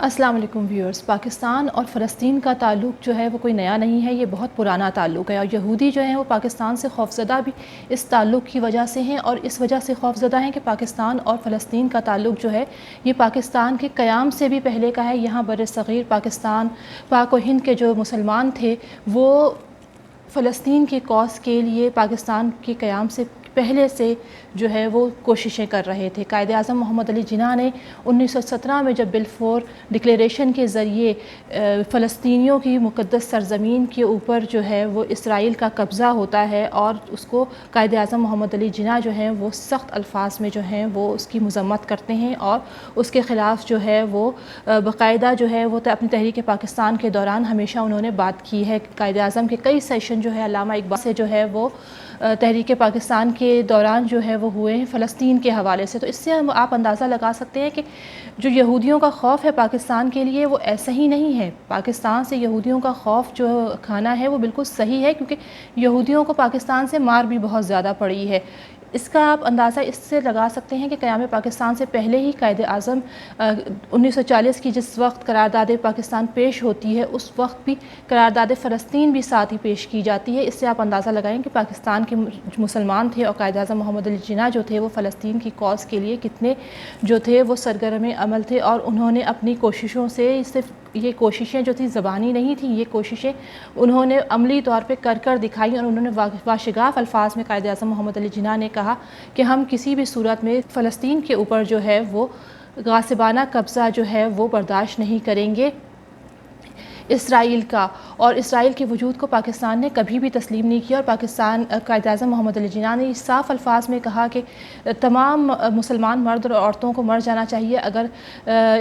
السلام علیکم ویورز۔ پاکستان اور فلسطین کا تعلق جو ہے وہ کوئی نیا نہیں ہے، یہ بہت پرانا تعلق ہے، اور یہودی جو ہیں وہ پاکستان سے خوفزدہ بھی اس تعلق کی وجہ سے ہیں، اور اس وجہ سے خوفزدہ ہیں کہ پاکستان اور فلسطین کا تعلق جو ہے یہ پاکستان کے قیام سے بھی پہلے کا ہے۔ یہاں بر صغیر پاکستان، پاک و ہند کے جو مسلمان تھے وہ فلسطین کی کاز کے لیے پاکستان کے قیام سے پہلے سے جو ہے وہ کوششیں کر رہے تھے۔ قائد اعظم محمد علی جناح نے 1917 میں جب بلفور ڈکلیریشن کے ذریعے فلسطینیوں کی مقدس سرزمین کے اوپر جو ہے وہ اسرائیل کا قبضہ ہوتا ہے، اور اس کو قائد اعظم محمد علی جناح جو ہیں وہ سخت الفاظ میں جو ہیں وہ اس کی مذمت کرتے ہیں، اور اس کے خلاف جو ہے وہ باقاعدہ جو ہے وہ اپنی تحریک پاکستان کے دوران ہمیشہ انہوں نے بات کی ہے۔ قائد اعظم کے کئی سیشن جو ہے علامہ اقبال سے جو ہے وہ تحریک پاکستان کے دوران جو ہے وہ ہوئے ہیں فلسطین کے حوالے سے۔ تو اس سے آپ اندازہ لگا سکتے ہیں کہ جو یہودیوں کا خوف ہے پاکستان کے لیے وہ ایسا ہی نہیں ہے۔ پاکستان سے یہودیوں کا خوف جو کھانا ہے وہ بالکل صحیح ہے، کیونکہ یہودیوں کو پاکستان سے مار بھی بہت زیادہ پڑی ہے۔ اس کا آپ اندازہ اس سے لگا سکتے ہیں کہ قیام پاکستان سے پہلے ہی قائد اعظم 1940 کی جس وقت قرارداد پاکستان پیش ہوتی ہے اس وقت بھی قرارداد فلسطین بھی ساتھ ہی پیش کی جاتی ہے۔ اس سے آپ اندازہ لگائیں کہ پاکستان کے مسلمان تھے اور قائد اعظم محمد علی جناح جو تھے وہ فلسطین کی کاز کے لیے کتنے جو تھے وہ سرگرم عمل تھے، اور انہوں نے اپنی کوششوں سے صرف یہ کوششیں جو تھی زبانی نہیں تھیں، یہ کوششیں انہوں نے عملی طور پہ کر دکھائی، اور انہوں نے واشگاف الفاظ میں قائد اعظم محمد علی جناح نے کہا کہ ہم کسی بھی صورت میں فلسطین کے اوپر جو ہے وہ غاصبانہ قبضہ جو ہے وہ برداشت نہیں کریں گے اسرائیل کا، اور اسرائیل کے وجود کو پاکستان نے کبھی بھی تسلیم نہیں کیا۔ اور پاکستان قائد اعظم محمد علی جناح نے صاف الفاظ میں کہا کہ تمام مسلمان مرد اور عورتوں کو مر جانا چاہیے اگر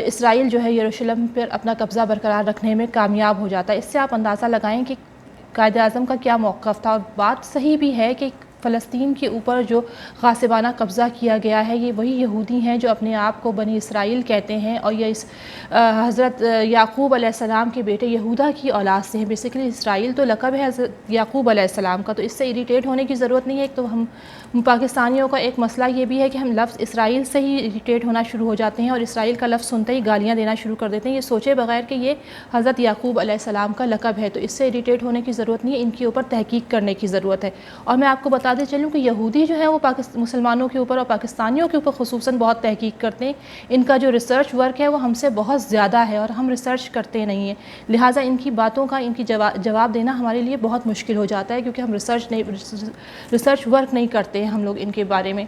اسرائیل جو ہے یروشلم پر اپنا قبضہ برقرار رکھنے میں کامیاب ہو جاتا ہے۔ اس سے آپ اندازہ لگائیں کہ قائد اعظم کا کیا موقف تھا، اور بات صحیح بھی ہے کہ فلسطین کے اوپر جو غاصبانہ قبضہ کیا گیا ہے یہ وہی یہودی ہیں جو اپنے آپ کو بنی اسرائیل کہتے ہیں، اور یہ اس حضرت یعقوب علیہ السلام کے بیٹے یہودا کی اولاد سے ہیں۔ بیسیکلی اسرائیل تو لقب ہے حضرت یعقوب علیہ السلام کا، تو اس سے اریٹیٹ ہونے کی ضرورت نہیں ہے۔ ایک تو ہم پاکستانیوں کا ایک مسئلہ یہ بھی ہے کہ ہم لفظ اسرائیل سے ہی اریٹیٹ ہونا شروع ہو جاتے ہیں، اور اسرائیل کا لفظ سنتے ہی گالیاں دینا شروع کر دیتے ہیں، یہ سوچے بغیر کہ یہ حضرت یعقوب علیہ السلام کا لقب ہے۔ تو اس سے اریٹیٹ ہونے کی ضرورت نہیں ہے، ان کے اوپر تحقیق کرنے کی ضرورت ہے۔ اور میں آپ کو بتاتے چلوں کہ یہودی جو ہے وہ مسلمانوں کے اوپر اور پاکستانیوں کے اوپر خصوصاً بہت تحقیق کرتے ہیں۔ ان کا جو ریسرچ ورک ہے وہ ہم سے بہت زیادہ ہے، اور ہم ریسرچ کرتے نہیں ہیں، لہٰذا ان کی باتوں کا ان کی جواب دینا ہمارے لیے بہت مشکل ہو جاتا ہے، کیونکہ ہم ریسرچ ورک نہیں کرتے ہیں ہم لوگ ان کے بارے میں۔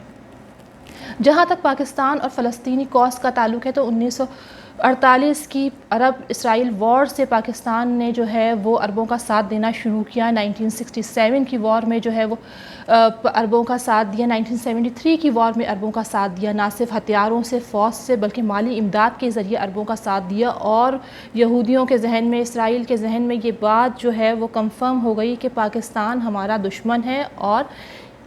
جہاں تک پاکستان اور فلسطینی کاز کا تعلق ہے تو 1948 کی عرب اسرائیل وار سے پاکستان نے جو ہے وہ عربوں کا ساتھ دینا شروع کیا۔ 1967 کی وار میں جو ہے وہ عربوں کا ساتھ دیا، 1973 کی وار میں عربوں کا ساتھ دیا، نہ صرف ہتھیاروں سے، فوج سے، بلکہ مالی امداد کے ذریعے عربوں کا ساتھ دیا، اور یہودیوں کے ذہن میں، اسرائیل کے ذہن میں یہ بات جو ہے وہ کنفرم ہو گئی کہ پاکستان ہمارا دشمن ہے، اور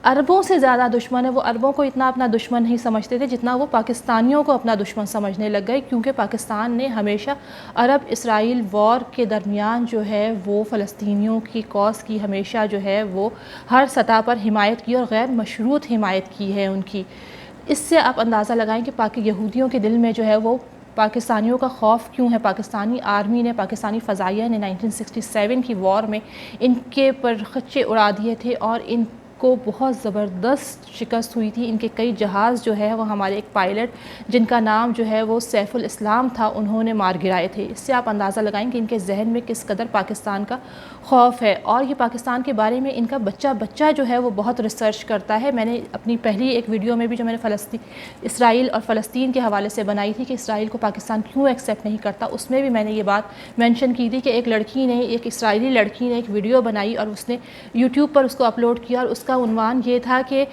عربوں سے زیادہ دشمن ہے۔ وہ عربوں کو اتنا اپنا دشمن نہیں سمجھتے تھے جتنا وہ پاکستانیوں کو اپنا دشمن سمجھنے لگ گئے، کیونکہ پاکستان نے ہمیشہ عرب اسرائیل وار کے درمیان جو ہے وہ فلسطینیوں کی کاز کی ہمیشہ جو ہے وہ ہر سطح پر حمایت کی، اور غیر مشروط حمایت کی ہے ان کی۔ اس سے آپ اندازہ لگائیں کہ یہودیوں کے دل میں جو ہے وہ پاکستانیوں کا خوف کیوں ہے۔ پاکستانی آرمی نے، پاکستانی فضائیہ نے 1967 کی وار میں ان کے پر خدشے اڑا دیے تھے، اور ان کو بہت زبردست شکست ہوئی تھی۔ ان کے کئی جہاز جو ہے وہ ہمارے ایک پائلٹ جن کا نام جو ہے وہ سیف الاسلام تھا انہوں نے مار گرائے تھے۔ اس سے آپ اندازہ لگائیں کہ ان کے ذہن میں کس قدر پاکستان کا خوف ہے، اور یہ پاکستان کے بارے میں ان کا بچہ جو ہے وہ بہت ریسرچ کرتا ہے۔ میں نے اپنی پہلی ایک ویڈیو میں بھی جو میں نے اسرائیل اور فلسطین کے حوالے سے بنائی تھی کہ اسرائیل کو پاکستان کیوں ایکسیپٹ نہیں کرتا، اس میں بھی میں نے یہ بات مینشن کی تھی کہ ایک اسرائیلی لڑکی نے ایک ویڈیو بنائی اور اس نے یوٹیوب پر اس کو اپلوڈ کیا، اور اس کا عنوان یہ تھا کہ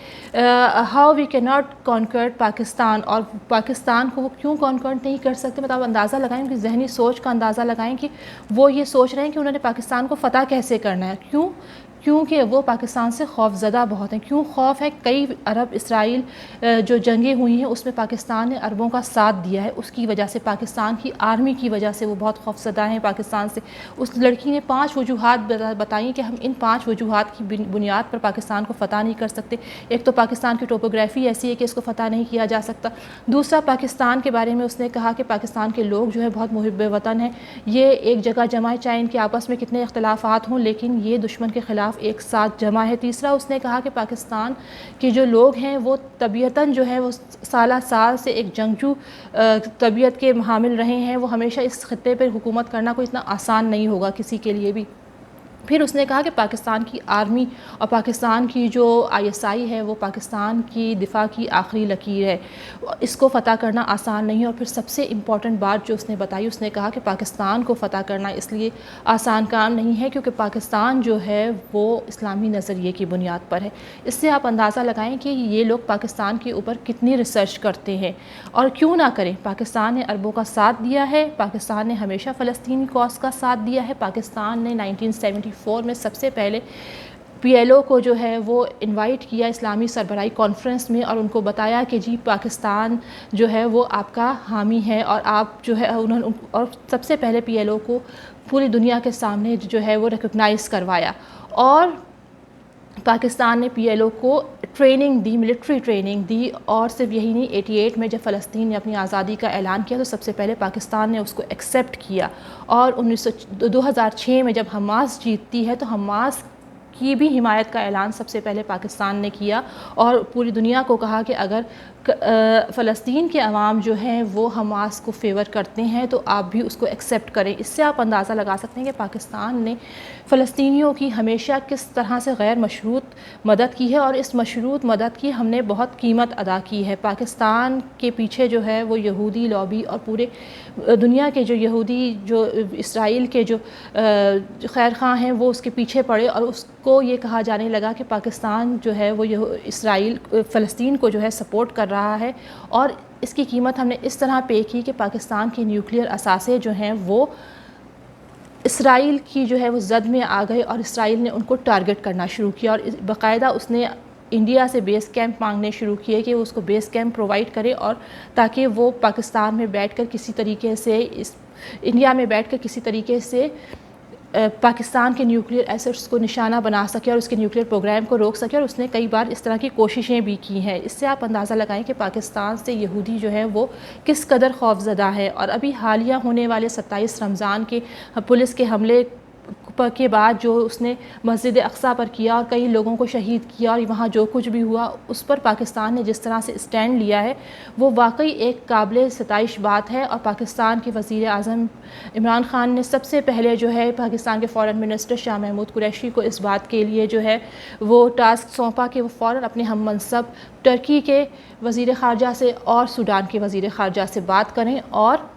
ہاؤ وی کی ناٹ کانکر پاکستان، اور پاکستان کو وہ کیوں کانکر نہیں کر سکتے۔ مطلب اندازہ لگائیں کہ ذہنی سوچ کا اندازہ لگائیں کہ وہ یہ سوچ رہے ہیں کہ انہوں نے پاکستان کو فتح کیسے کرنا ہے۔ کیوں؟ کیونکہ وہ پاکستان سے خوف زدہ بہت ہیں۔ کیوں خوف ہے؟ کئی عرب اسرائیل جو جنگیں ہوئی ہیں اس میں پاکستان نے عربوں کا ساتھ دیا ہے، اس کی وجہ سے پاکستان کی آرمی کی وجہ سے وہ بہت خوف زدہ ہیں پاکستان سے۔ اس لڑکی نے 5 وجوہات بتائیں کہ ہم ان 5 وجوہات کی بنیاد پر پاکستان کو فتح نہیں کر سکتے۔ ایک تو پاکستان کی ٹوپوگرافی ایسی ہے کہ اس کو فتح نہیں کیا جا سکتا۔ دوسرا، پاکستان کے بارے میں اس نے کہا کہ پاکستان کے لوگ جو ہے بہت محب وطن ہیں، یہ ایک جگہ جمع ہے، چاہے ان کے آپس میں کتنے اختلافات ہوں لیکن یہ دشمن کے خلاف ایک ساتھ جمع ہے۔ تیسرا، اس نے کہا کہ پاکستان کے جو لوگ ہیں وہ طبیعتاً جو ہے وہ سالہ سال سے ایک جنگجو طبیعت کے حامل رہے ہیں، وہ ہمیشہ اس خطے پر حکومت کرنا کوئی اتنا آسان نہیں ہوگا کسی کے لیے بھی۔ پھر اس نے کہا کہ پاکستان کی آرمی اور پاکستان کی جو ISI ہے وہ پاکستان کی دفاع کی آخری لکیر ہے، اس کو فتح کرنا آسان نہیں ہے۔ اور پھر سب سے امپورٹنٹ بات جو اس نے بتائی، اس نے کہا کہ پاکستان کو فتح کرنا اس لیے آسان کام نہیں ہے کیونکہ پاکستان جو ہے وہ اسلامی نظریے کی بنیاد پر ہے۔ اس سے آپ اندازہ لگائیں کہ یہ لوگ پاکستان کے اوپر کتنی ریسرچ کرتے ہیں، اور کیوں نہ کریں۔ پاکستان نے عربوں کا ساتھ دیا ہے، پاکستان نے ہمیشہ فلسطینی کاز کا ساتھ دیا ہے، پاکستان نے 1974 میں سب سے پہلے PLO کو جو ہے وہ انوائٹ کیا اسلامی سربراہی کانفرنس میں، اور ان کو بتایا کہ جی پاکستان جو ہے وہ آپ کا حامی ہے، اور آپ جو ہے اور سب سے پہلے PLO کو پوری دنیا کے سامنے جو ہے وہ ریکگنائز کروایا۔ اور پاکستان نے PLO کو ٹریننگ دی، ملٹری ٹریننگ دی، اور صرف یہی نہیں، 88 میں جب فلسطین نے اپنی آزادی کا اعلان کیا تو سب سے پہلے پاکستان نے اس کو ایکسیپٹ کیا، اور 2006 میں جب حماس جیتتی ہے تو حماس کی بھی حمایت کا اعلان سب سے پہلے پاکستان نے کیا، اور پوری دنیا کو کہا کہ اگر فلسطین کے عوام جو ہیں وہ حماس کو فیور کرتے ہیں تو آپ بھی اس کو ایکسیپٹ کریں۔ اس سے آپ اندازہ لگا سکتے ہیں کہ پاکستان نے فلسطینیوں کی ہمیشہ کس طرح سے غیر مشروط مدد کی ہے، اور اس مشروط مدد کی ہم نے بہت قیمت ادا کی ہے۔ پاکستان کے پیچھے جو ہے وہ یہودی لابی اور پورے دنیا کے جو یہودی جو اسرائیل کے جو خیر خواہ ہیں وہ اس کے پیچھے پڑے، اور اس کو یہ کہا جانے لگا کہ پاکستان جو ہے وہ اسرائیل فلسطین کو جو ہے سپورٹ کر رہا ہے، اور اس کی قیمت ہم نے اس طرح پے کی کہ پاکستان کی نیوکلیئر اثاثے جو ہیں وہ اسرائیل کی جو ہے وہ زد میں آ گئے، اور اسرائیل نے ان کو ٹارگٹ کرنا شروع کیا، اور باقاعدہ اس نے انڈیا سے بیس کیمپ مانگنے شروع کیے کہ وہ اس کو بیس کیمپ پرووائڈ کرے، اور تاکہ وہ پاکستان میں بیٹھ کر کسی طریقے سے انڈیا میں بیٹھ کر کسی طریقے سے پاکستان کے نیوکلیئر ایسٹس کو نشانہ بنا سکے اور اس کے نیوکلیئر پروگرام کو روک سکے، اور اس نے کئی بار اس طرح کی کوششیں بھی کی ہیں۔ اس سے آپ اندازہ لگائیں کہ پاکستان سے یہودی جو ہے وہ کس قدر خوف زدہ ہے۔ اور ابھی حالیہ ہونے والے 27 رمضان کے پولیس کے حملے کے بعد جو اس نے مسجد اقصیٰ پر کیا اور کئی لوگوں کو شہید کیا، اور وہاں جو کچھ بھی ہوا اس پر پاکستان نے جس طرح سے اسٹینڈ لیا ہے وہ واقعی ایک قابل ستائش بات ہے۔ اور پاکستان کے وزیر اعظم عمران خان نے سب سے پہلے جو ہے پاکستان کے فارن منسٹر شاہ محمود قریشی کو اس بات کے لیے جو ہے وہ ٹاسک سونپا کہ وہ فوراً اپنے ہم منصب ترکی کے وزیر خارجہ سے اور سوڈان کے وزیر خارجہ سے بات کریں اور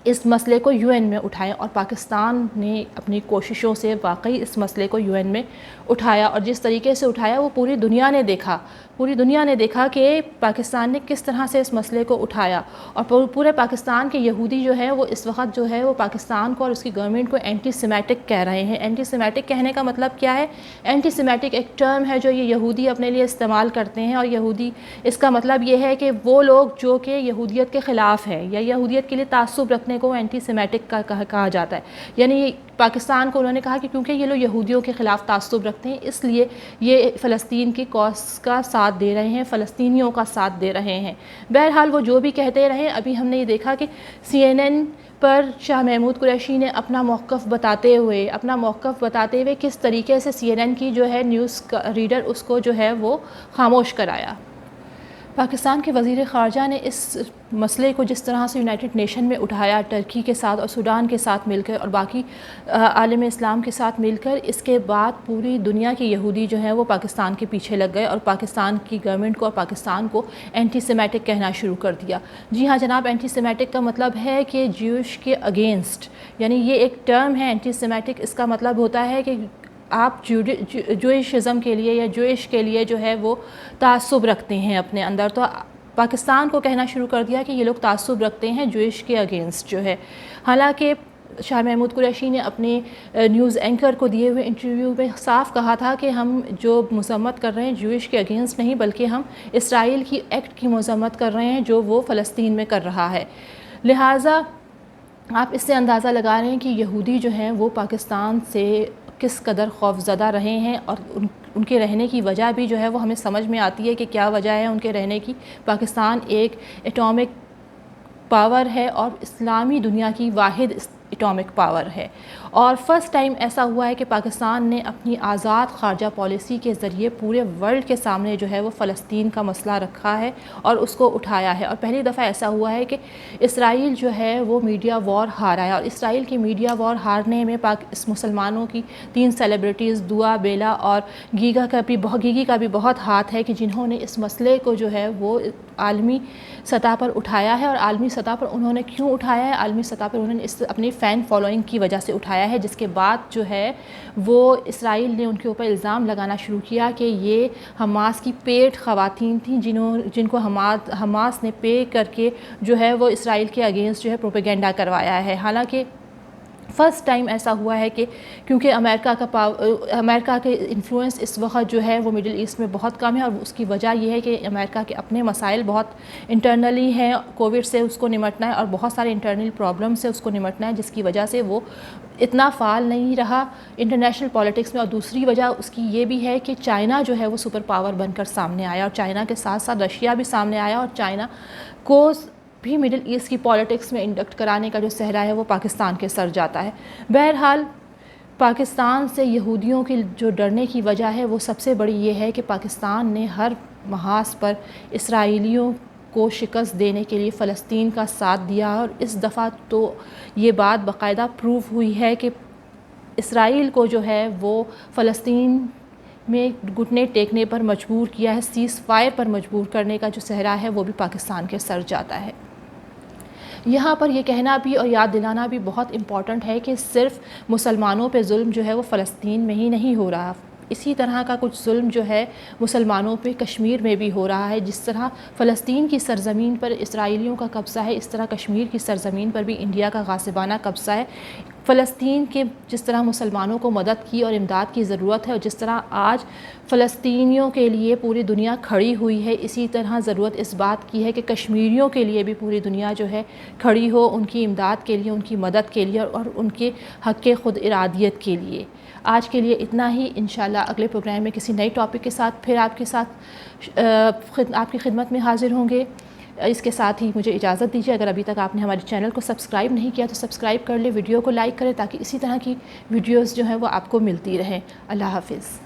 اس مسئلے کو UN میں اٹھائیں، اور پاکستان نے اپنی کوششوں سے واقعی اس مسئلے کو UN میں اٹھایا، اور جس طریقے سے اٹھایا وہ پوری دنیا نے دیکھا کہ پاکستان نے کس طرح سے اس مسئلے کو اٹھایا۔ اور پورے پاکستان کے یہودی جو ہے وہ اس وقت جو ہے وہ پاکستان کو اور اس کی گورنمنٹ کو اینٹی سیمیٹک کہہ رہے ہیں۔ اینٹی سیمیٹک کہنے کا مطلب کیا ہے؟ اینٹی سیمیٹک ایک ٹرم ہے جو یہ یہودی اپنے لیے استعمال کرتے ہیں، اور یہودی اس کا مطلب یہ ہے کہ وہ لوگ جو کہ یہودیت کے خلاف ہے یا یہودیت کے لیے تعصب رکھنے کو اینٹی سیمیٹک کا کہا جاتا ہے۔ یعنی پاکستان کو انہوں نے کہا کہ کیونکہ یہ لوگ یہودیوں کے خلاف تعصب رکھتے ہیں اس لیے یہ فلسطین کی کاز کا ساتھ دے رہے ہیں، فلسطینیوں کا ساتھ دے رہے ہیں۔ بہرحال وہ جو بھی کہتے رہیں، ابھی ہم نے یہ دیکھا کہ CNN پر شاہ محمود قریشی نے اپنا موقف بتاتے ہوئے کس طریقے سے CNN کی جو ہے نیوز ریڈر اس کو جو ہے وہ خاموش کرایا۔ پاکستان کے وزیر خارجہ نے اس مسئلے کو جس طرح سے یونائٹڈ نیشن میں اٹھایا ٹرکی کے ساتھ اور سوڈان کے ساتھ مل کر اور باقی عالم اسلام کے ساتھ مل کر، اس کے بعد پوری دنیا کے یہودی جو ہیں وہ پاکستان کے پیچھے لگ گئے اور پاکستان کی گورنمنٹ کو اور پاکستان کو اینٹی سیمیٹک کہنا شروع کر دیا۔ جی ہاں جناب، اینٹی سیمیٹک کا مطلب ہے کہ جیوش کے اگینسٹ، یعنی یہ ایک ٹرم ہے اینٹی سیمیٹک۔ اس کا مطلب ہوتا ہے کہ آپ جوئشزم کے لیے یا جوئش کے لیے جو ہے وہ تعصب رکھتے ہیں اپنے اندر، تو پاکستان کو کہنا شروع کر دیا کہ یہ لوگ تعصب رکھتے ہیں جوئش کے اگینسٹ جو ہے۔ حالانکہ شاہ محمود قریشی نے اپنے نیوز اینکر کو دیے ہوئے انٹرویو میں صاف کہا تھا کہ ہم جو مذمت کر رہے ہیں جوئش کے اگینسٹ نہیں، بلکہ ہم اسرائیل کی ایکٹ کی مذمت کر رہے ہیں جو وہ فلسطین میں کر رہا ہے۔ لہٰذا آپ اس سے اندازہ لگا رہے ہیں کہ یہودی جو ہیں وہ پاکستان سے کس قدر خوف زدہ رہے ہیں، اور ان کے رہنے کی وجہ بھی جو ہے وہ ہمیں سمجھ میں آتی ہے کہ کیا وجہ ہے ان کے رہنے کی۔ پاکستان ایک ایٹامک پاور ہے اور اسلامی دنیا کی واحد ایٹامک پاور ہے، اور فرسٹ ٹائم ایسا ہوا ہے کہ پاکستان نے اپنی آزاد خارجہ پالیسی کے ذریعے پورے ورلڈ کے سامنے جو ہے وہ فلسطین کا مسئلہ رکھا ہے اور اس کو اٹھایا ہے۔ اور پہلی دفعہ ایسا ہوا ہے کہ اسرائیل جو ہے وہ میڈیا وار ہارا ہے، اور اسرائیل کی میڈیا وار ہارنے میں اس مسلمانوں کی 3 سیلیبریٹیز دعا، بیلا اور گیگی کا بھی بہت ہاتھ ہے کہ جنہوں نے اس مسئلے کو جو ہے وہ عالمی سطح پر اٹھایا ہے۔ اور عالمی سطح پر انہوں نے کیوں اٹھایا ہے؟ عالمی سطح پر انہوں نے اپنی فین فالوئنگ کی وجہ سے اٹھایا ہے، جس کے بعد جو ہے وہ اسرائیل نے ان کے اوپر الزام لگانا شروع کیا کہ یہ حماس کی پیٹ خواتین تھیں جن کو حماس نے پے کر کے جو ہے وہ اسرائیل کے اگینسٹ جو ہے پروپیگنڈا کروایا ہے۔ حالانکہ فرسٹ ٹائم ایسا ہوا ہے کہ کیونکہ امریکہ کے انفلوئنس اس وقت جو ہے وہ مڈل ایسٹ میں بہت کم ہے، اور اس کی وجہ یہ ہے کہ امریکہ کے اپنے مسائل بہت انٹرنلی ہیں، کووڈ سے اس کو نمٹنا ہے اور بہت سارے انٹرنل پرابلم سے اس کو نمٹنا ہے، جس کی وجہ سے وہ اتنا فعال نہیں رہا انٹرنیشنل پالیٹکس میں۔ اور دوسری وجہ اس کی یہ بھی ہے کہ چائنا جو ہے وہ سپر پاور بن کر سامنے آیا، اور چائنا کے ساتھ ساتھ رشیا بھی سامنے آیا، اور چائنا کو بھی مڈل ایسٹ کی پالیٹکس میں انڈکٹ کرانے کا جو صحرا ہے وہ پاکستان کے سر جاتا ہے۔ بہرحال پاکستان سے یہودیوں کی جو ڈرنے کی وجہ ہے وہ سب سے بڑی یہ ہے کہ پاکستان نے ہر محاذ پر اسرائیلیوں کو شکست دینے کے لیے فلسطین کا ساتھ دیا، اور اس دفعہ تو یہ بات باقاعدہ پروف ہوئی ہے کہ اسرائیل کو جو ہے وہ فلسطین میں گھٹنے ٹیکنے پر مجبور کیا ہے، سیز فائر پر مجبور کرنے کا جو صحرا ہے وہ بھی پاکستان کے سر جاتا ہے۔ یہاں پر یہ کہنا بھی اور یاد دلانا بھی بہت امپورٹنٹ ہے کہ صرف مسلمانوں پہ ظلم جو ہے وہ فلسطین میں ہی نہیں ہو رہا، اسی طرح کا کچھ ظلم جو ہے مسلمانوں پہ کشمیر میں بھی ہو رہا ہے۔ جس طرح فلسطین کی سرزمین پر اسرائیلیوں کا قبضہ ہے، اس طرح کشمیر کی سرزمین پر بھی انڈیا کا غاصبانہ قبضہ ہے۔ فلسطین کے جس طرح مسلمانوں کو مدد کی اور امداد کی ضرورت ہے، اور جس طرح آج فلسطینیوں کے لیے پوری دنیا کھڑی ہوئی ہے، اسی طرح ضرورت اس بات کی ہے کہ کشمیریوں کے لیے بھی پوری دنیا جو ہے کھڑی ہو، ان کی امداد کے لیے، ان کی مدد کے لیے اور ان کے حق خود ارادیت کے لیے۔ آج کے لیے اتنا ہی، انشاءاللہ اگلے پروگرام میں کسی نئی ٹاپک کے ساتھ پھر آپ کی خدمت میں حاضر ہوں گے۔ اس کے ساتھ ہی مجھے اجازت دیجیے، اگر ابھی تک آپ نے ہمارے چینل کو سبسکرائب نہیں کیا تو سبسکرائب کر لیں، ویڈیو کو لائک کریں تاکہ اسی طرح کی ویڈیوز جو ہیں وہ آپ کو ملتی رہیں۔ اللہ حافظ۔